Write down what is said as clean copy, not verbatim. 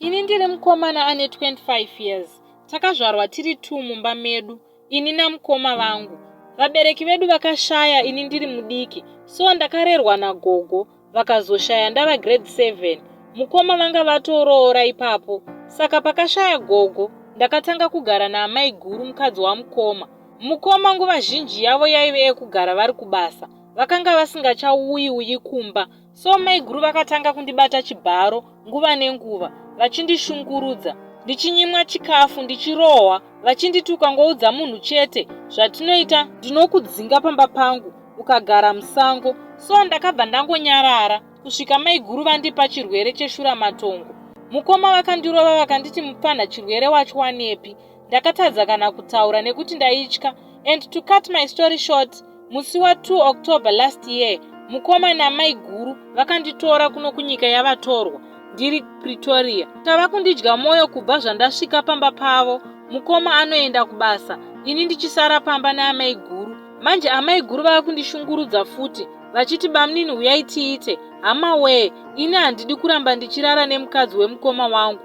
Ini ndiri mukomana ane 25 years. Takazvarwa tiri 2 mumba medu, ini namukoma vangu. Vabereki vedu vakashaya ini ndiri mudiki, so ndakarerwa nagogo, vakazoshaya ndava grade 7. Mukoma vanga vatoroora ipapo, saka pakashaya gogo, ndakatanga kugara naMaiguru mukadzi wamukoma. Mukoma nguva zhinji yavo yaive yekugara vari kubasa, vakanga vasingachauyi kumba, so Maiguru vakatanga kundibata chibharo nguva nenguva, vachindishungurudza, ndichinyimwa chikafu ndichirohwa, vachindituka ngoudza munhu chete, zvatinoita ndinokudzinga pamba pangu, ukagara musango. So ndakabva ndangonyarara kusvika Maiguru vandipa chirwere cheshura matongo. Mukoma vakandirova vakanditi mupana chirwere wacho wanepi. Ndakatadza kana kutaura nekuti ndaitya. And to cut my story short, musi wa 2 October last year, Mukoma naMaiguru vakanditora kuno kunyika yavatorwa, ndiri Pretoria. Tava kundidya moyo kubva zvandasvika pamba pavo. Mukoma anoenda kubasa, ini ndichisara pamba naMaiguru. Manje aMaiguru vava kundishungurudza futi, vachiti bamnini uyai tiite. Hama wee, ini handidi kuramba ndichirara nemukadzi wemukoma wangu.